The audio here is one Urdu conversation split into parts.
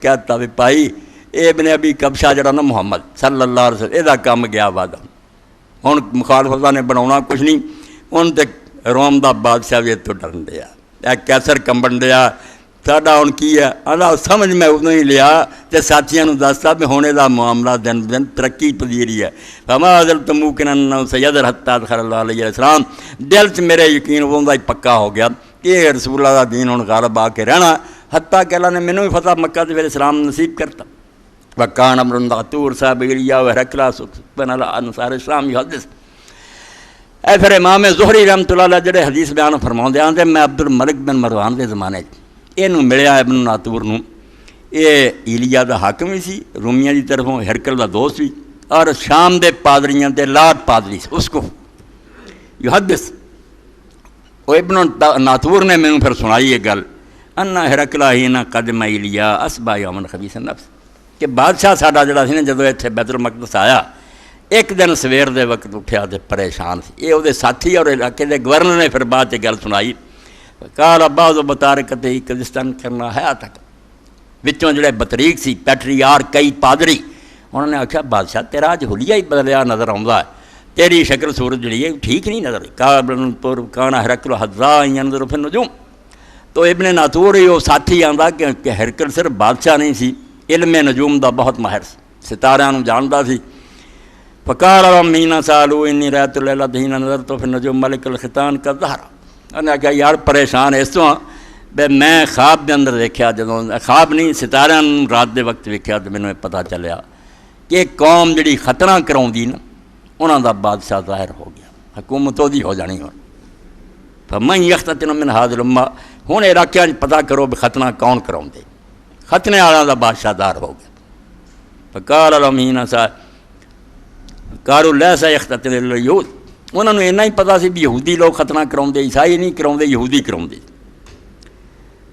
کہتا بھی پائی ابن ابی کبشہ جڑا نا محمد صلی اللہ علیہ وسلم یہ کام گیا وعدہ ہوں مخالفتہ نے بناؤنا کچھ نہیں ان تے روم دا بادشاہ بھی تو ڈرن دیا اے کیسر کمبن دیا ساڈا ہوں کی ہے اللہ سمجھ میں ادوں ہی لیا تے ساتھیاں نوں دستا بھی ہونے دا معاملہ دن دن ترقی پذیری ہے فما ازلت موقنا سید حتی ادخل اللہ علیہ السلام دل چ میرے یقین اوندا ہی پکا ہو گیا کہ رسول اللہ دا دین ہن غالب آ کے رہنا حتیٰ کہ اللہ نے مینوں بھی فتح مکہ تے اسلام نصیب کرتا وکان امر طور صاحب ایلیا و ہرقل سبحان اللہ انصار اسلام یحدث اے پھر امام زہری رحمۃ اللہ علیہ جڑے حدیث بیان فرماؤندے آندے میں عبد الملک بن مروان دے زمانے اینوں ملیا ابن ناطور نوں یہ ایلیا دا حاکم ہی سی رومیاں دی طرفوں ہرقل دا دوست بھی اور شام دے پادریاں دے لاٹ پادری اس کو یحدث وہ ابن ناطور نے مینوں پھر سنائی یہ گل ان ہرقل ہینا قدم ایلیا اصبح یومن خبیث النفس کہ بادشاہ ساڈا جڑا سی نا جدوں اتنے بیت المقدس آیا ایک دن سویر دے وقت اٹھیا تے پریشان سی یہ وہ ساتھی اور علاقے دے گورنر نے پھر بعد گل سنائی قال بعض بطارقتہ قزستان کرنا ہے تک وچوں جڑے بطریق سی پیٹریار کئی پادری انہوں نے آخیا بادشاہ تیرا اج حلیہ ہی بدلیا نظر آਉਂدا ہے تیری شکل صورت جڑی ہے ٹھیک نہیں نظر کان ہرقل حذا ينظر في النجوم تو ابن ناطور ہی وہ ساتھی آندا کہ ہرقل صرف بادشاہ نہیں سی علم نجوم دا بہت ماہر ستاریاں نوں جاندا سی فقال امین سالو انی رات اللیلۃ حین نظرت فی النجوم ملک الختان کا ظہر انہاں کہا یار پریشان اس طرح بے میں خواب دے اندر دیکھیا جدوں خواب نہیں ستاریاں رات دے وقت ویکھیا تو مینوں پتہ چلیا کہ قوم جڑی ختنہ کراؤندی نا انہاں دا بادشاہ ظاہر ہو گیا حکومت دی ہو جانی ہن فمن یختتن من ھذ الامہ ہن علاقے پتہ کرو بھی ختنہ کون کراؤندے ختنے والا دا بادشاہ دار ہو گیا فقال الامین سا قالوا لیس یختتن الیہود انہوں نے اتنا ہی پتہ سی بھی یہودی لوگ ختنہ کراؤندے عیسائی نہیں کراؤندے یہودی کراؤندے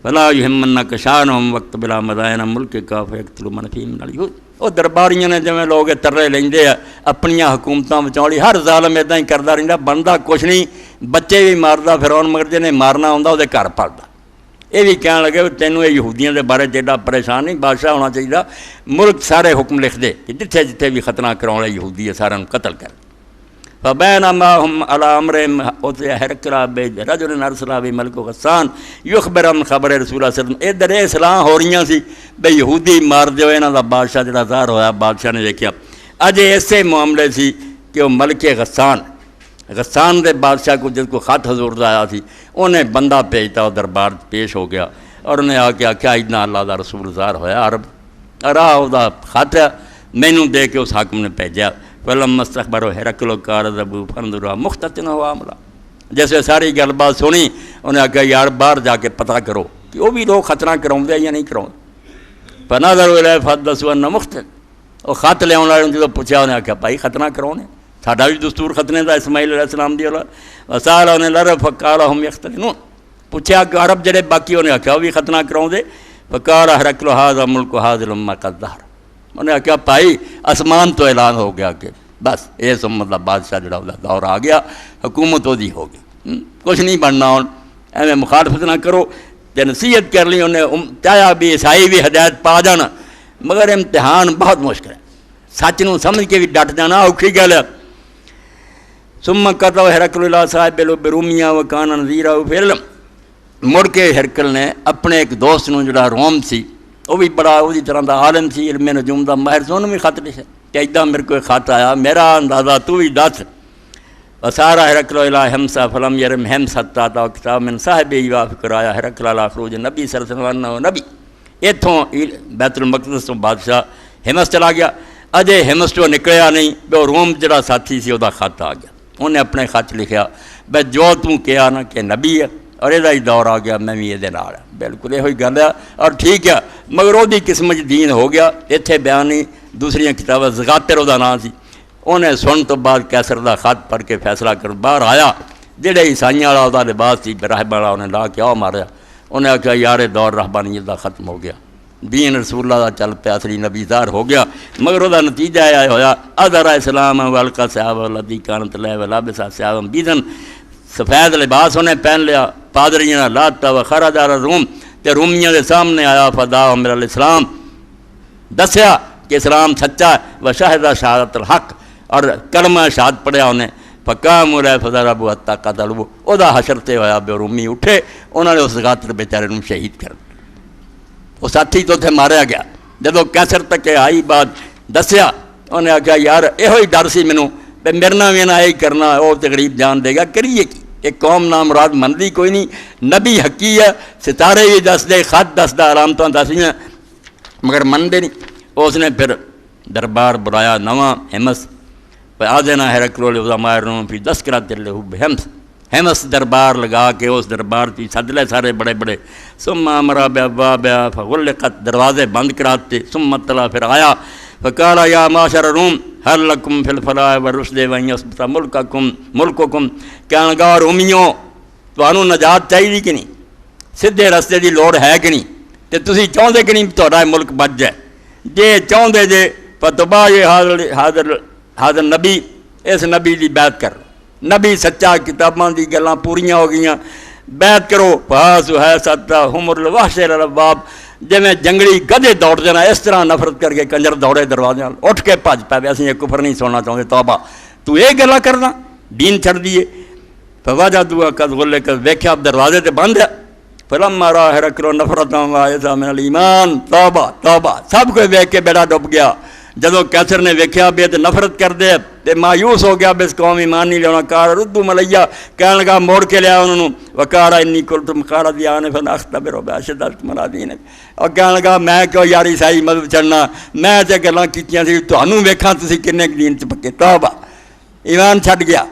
فلا یہمنک شانہم وقت بلا مدائن ملک کا فیقتلوا من فیہم من الیہود وہ درباریاں نے جویں لوگ ترے لیندے اپنیاں حکومتاں بچاؤ ہر ظالم ادا ہی کردا رہندا بندا کچھ نہیں بچے بھی ماردا فرعون مگر جنے مارنا ہوندا وہ گھر پلدا یہ بھی کہنے لگے تینوں یہ یہودیاں دے بارے ایڈا پریشان نہیں بادشاہ ہونا چاہیے ملک سارے حکم لکھ دے کہ جتھے جتھے بھی ختنہ کراؤ یہودی ہے سارا قتل کر فبینما ہم علی امر ہرقل برجل ارسل بملک غسان یخبر عن خبر رسول اللہ صلی اللہ علیہ وسلم ادھر اصلاح ہو رہی سی بے یہودی مار دیو انہاں دا بادشاہ جڑا ظاہر ہویا بادشاہ نے دیکھیا اج ایسے معاملے سی کہ وہ ملک غسان دے بادشاہ کو جس کو خط حضور دا آیا سی انہیں بندہ بھیجتا وہ دربار پیش ہو گیا اور انہیں آ کے آخیا اتنا اللہ دا رسول ظاہر ہویا عرب راہ وہ خط ہے مینوں دے کے اس حاکم نے بھیجا فلما استخبروا ہرقل قال ذهبوا فانظروا مختتن هو عاملہ جیسے ساری گل بات سنی انہیں آخیا یار باہر جا کے پتہ کرو کہ وہ بھی لوگ ختنہ کراؤندے یا نہیں کراؤندے فنظروا الیہ فحدثوا ان مختتن وہ خط لے والے جدوں پوچھا انہیں آخیا بھائی ختنہ کراؤنے ساڈا بھی دستور ختنے دا اسماعیل علیہ السلام دی اولاد وسال انہیں العرب فقال هم یختتنون پوچھا کہ عرب جڑے باقی انہیں آخیا وہ بھی ختنہ کراؤندے فقال ہرقل ھذا ملک ھذ الامہ قد ظہر انہیں آخیا بھائی آسمان تو اعلان ہو گیا کہ بس اس امت دا بادشاہ جڑا وہ دور آ گیا حکومت وہی ہو گئی کچھ نہیں بننا ہوں ایویں مخالفت نہ کرو تے نصیحت کر لی انہیں چاہیا بھی عیسائی بھی ہدایت پا جانا مگر امتحان بہت مشکل ہے سچ نو سمجھ کے بھی ڈٹ جانا اوکھی گل ہے ثم قتل ہرقل الی صاحب برومیہ وکان نذیرہ فی العلم مڑ کے ہرقل نے اپنے ایک دوست نو جڑا روم سی وہ بھی بڑا وہی طرح دا عالم سی علم نجوم دا ماہر سی انہوں بھی خط لکھا کہ ادا میرے کو خط آیا میرا اندازہ تو بھی دس وسارا ہرقل الی حمصہ فلم یرم حمص حتی تا کتاب من صاحب یوافق آیا ہرقل علی خروج نبی صلی اللہ علیہ وسلم نبی اتوں بیت المقدس تو بادشاہ حمص چلا گیا اجے حمص تو نکلیا نہیں وہ روم جڑا ساتھی سی وہ خط آ گیا انہیں اپنے خط لکھیا بے جو توں کیا نا کہ نبی ہے اور یہ ہی دور آ گیا میں بھی یہ نال بالکل یہ گل ہے اور ٹھیک ہے مگر وہ قسم دین ہو گیا اتنے بیان نہیں دوسری کتابیں زغاتر وہ نام سی انہیں سن تو بعد کیسر دا خط پڑھ کے فیصلہ کر باہر آیا جہے عیسائیاں والا وہ لباس سی راہب والا انہیں لا کے آؤ ماریا انہیں آخیا یار دور رہبانیت دا ختم ہو گیا دین رسول اللہ دا چل پیا اصلی نبی ظاہر ہو گیا مگر وہ نتیجہ یہ ہویا اظہر اسلام والقا صحابہ الذی کانت لہ ولابس ثیابا بیضا سفید لباس انہیں پہن لیا پادریاں لاتا و خرج علی الروم تے رومیاں دے سامنے آیا فداہم الی الاسلام دسیا کہ اسلام سچا ہے، وشہد شہادت الحق، اور کلمہ شہادت پڑھیا انہیں، فقاموا علیہ فضربوا حتی قتلوہ، او دا حشر تے ہویا بے رومی اٹھے، انہوں نے اس قاتل بیچارے نوں شہید کر دیا۔ وہ ساتھی تو تھے ماریا گیا، جدو کیسر تک آئی بات دسیا، انہیں آخیا یار یہ ہوئی ڈر سی مینوں تے میرے نال بھی نہ یہی کرنا، وہ تقریب جان دے گا، کریے کی؟ ایک قوم نام مراد مندی کوئی نہیں، نبی حقی ہے، ستارے بھی دس دے، خط دس دا، علامتاں دسیاں، مگر مندے نہیں۔ اس نے پھر دربار بلایا نواں ہمس، آذنا ہرقل لعظماء الروم فی تذکرۃ لہ بہمس، ہمس دربار لگا کے اس دربار کی سد لے سارے بڑے بڑے، ثم امر بابوابها فغلقت، دروازے بند کراتے، ثم طلع، پھر آیا، فقال یا معاشر الروم هل لکم فی الفلاح والرشد وان یثبت ملککم، کہنے لگا رومیوں تمہوں نجات چاہیے کہ نہیں، سیدھے رستے دی لوڑ ہے کہ نہیں، تے تسی چاہتے کہ نہیں تہاڈا ملک بچ جائے؟ جے چاہتے جے فتبا یہ حاضر نبی، اس نبی دی بیعت کر، نبی سچا، کتاباں دی گلاں پوریاں ہو گئیاں، بیعت کرو۔ فاسو ہے ستا حمر الوحش الرباب، جی میں جنگلی گدے دوڑ دینا اس طرح نفرت کر کے کنجر دوڑے دروازے، اٹھ کے بھج پے، اسی یہ کفر نہیں سننا چاہتے، توبہ تو یہ گلا کرنا، دین چھڑ دیے۔ فوجدوا قد غلقت، ویکھیا دروازے تے بند ہے، فلما رأى هرقل نفرة واحدة من الایمان، توبہ توبہ، سب کوئی ویکھ کے بیڑا ڈب گیا۔ جدو کیسر نے ویکھیا بے تے نفرت کر دے تے مایوس ہو گیا، بس قوم ایمان نہیں لینا، کہا ردو ملیہ، کہنے لگا موڑ کے لیا انہوں نے، وقال انی قلتم قال دیان فنختبر باشدت مرادین، اور کہنے لگا میں کیوں یاری سائی مدد چڑھنا، میں تے گلاں کیتیاں سی تانوں ویکھاں تسی کنے دین چ پکے۔ توبہ، ایمان چھڈ گیا،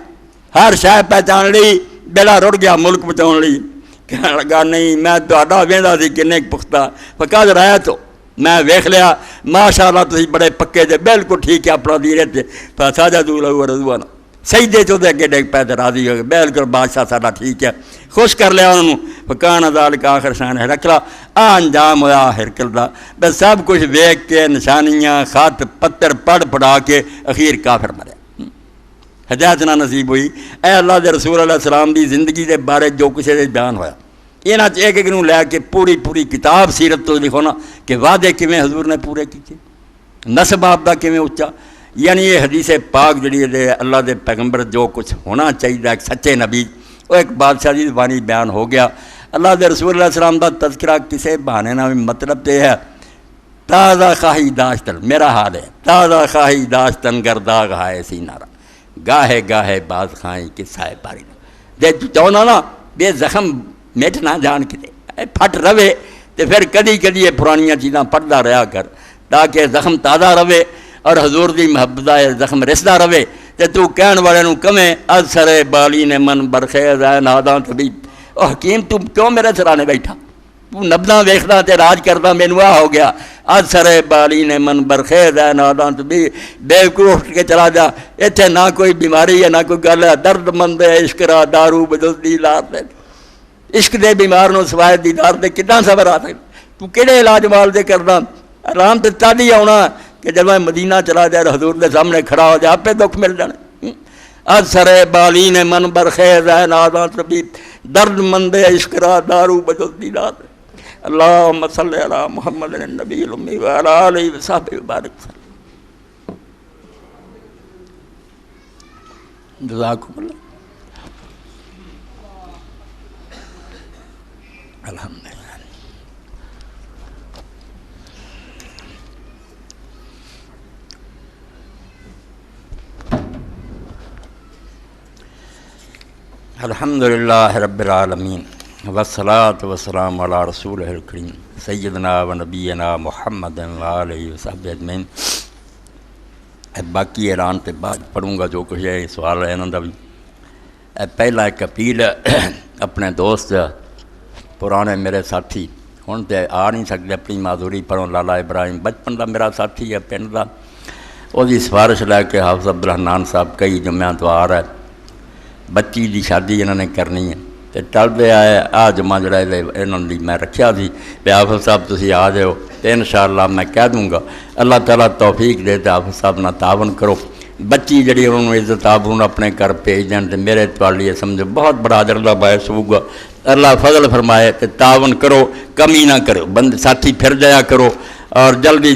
ہر شے پہچان لی، بیڑا رڑ گیا ملک بچاؤن لئی۔ کہنے لگا نہیں میں تہاڈا ویندا سی کنے پختہ، فقد رأیت، میں ویکھ لیا، ماشاءاللہ تسی بڑے پکے جے، بالکل ٹھیک ہے اپنا دین تے، فسجدوا لہ ورضوانا، سجدے چ دے اگے ڈگ پے تے راضی ہو گئے، بالکل بادشاہ ساڈا ٹھیک ہے، خوش کر لیا انہوں۔ فکان ذالک آخر شان ہرقل، انجام ہویا ہرقل دا، بس سب کچھ ویکھ کے نشانیاں خط پتر پڑھ پڑھا کے اخیر کافر مریا۔ ہدایت نہ نصیب ہوئی۔ اے اللہ دے رسول علیہ السلام دی زندگی دے بارے جو کچھ بیان ہویا، یہاں ایک ایک نوں لے کے پوری کتاب سیرت تو لکھو نا کہ وعدے کیویں حضور نے پورے کیتے، نسب آپ دا کیویں اچا، یعنی یہ حدیث پاک جڑی ہے اللہ دے پیغمبر جو کچھ ہونا چاہیے ایک سچے نبی، وہ ایک بادشاہ دی زبانی بیان ہو گیا۔ اللہ دے رسول علیہ السلام دا تذکرہ کسے بہانے نہ بھی مطلب تے ہے، تازہ خواہی داشتن، میرا حال ہے تازہ خواہی داشتن گرداغ ہائے سینارا، گاہے گاہے باز خائیں قصہ پاری دے چاہنا نا بے زخم مٹ نہ جان کتے پھٹ رہے، تو پھر کدی کدی یہ پرانیاں چیزاں پڑھتا رہا کر تاکہ زخم تازہ رہے اور حضور دی محبت ہے زخم رسدا رہے، تو کہن والے نوں کمیں اثر بالی نے من برخیز ہے ناداں طبیب، او حکیم تو کیوں میرے سرانے بیٹھا، تو نبضاں ویکھدا تے راج کردا، مینوں آ ہو گیا اثر بالی نے من برخیز ہے ناداں طبیب، بیوقوف اٹھ کے چلا جا، اتنے نہ کوئی بیماری ہے نہ کوئی گل ہے، درد مند ہے عشق را دارو بدلدی لار دے، عشق دے بیمار نو سوائے دیدار دے کتنا صبر آ سکتا، تو کہڑے علاج مال دے کردا، آرام تے تد ہی آنا کہ جب میں مدینہ چلا جائے حضور دے سامنے کھڑا ہو جائے آپ پہ دکھ مل جانے۔ اثر بالین من برخیز ہے ناداں طبیب، درد مند عشق را دارو بدلدی لار دے۔ اللہم صلی علی محمد النبی الامی وعلی آلہ وصحبہ وبارک وسلم۔ جزاکم اللہ۔ الحمدللہ۔ الحمدللہ رب العالمین والصلاة والسلام علی رسولہ الکریم سیدنا و نبینا محمد وآلہ وصحبہ اجمعین۔ باقی اعلان تے بعد پڑھوں گا جو کچھ ہے، سوال ہے انہوں دا بھی۔ پہلا ایک اپیل اپنے دوست پرانے میرے ساتھی ہن تے آ نہیں سکتے، اپنی معذوری پڑھوں، لالا ابراہیم بچپن دا میرا ساتھی ہے پنڈ دا، وہ دی سفارش لے کے حافظ عبدالرحمن صاحب کئی جمعہ تو آ رہا ہے، بچی دی شادی انہوں نے کرنی ہے، تو ٹلتے آئے آ جمعہ جڑا انہوں نے میں رکھیا سی کہ حافظ صاحب تسی آ جاؤ، تو انشاءاللہ میں کہہ دوں گا، اللہ تعالیٰ توفیق دے تو حافظ صاحب نہ تعاون کرو، بچی جڑی انہوں نے عزت آبرو اپنے گھر بھیج دین، تو میرے لیے سمجھو بہت بڑا اجر دا باعث ہوگا، اللہ فضل فرمائے تو تعاون کرو، کمی نہ کرو، بند ساتھی پھر جایا کرو، اور جلدی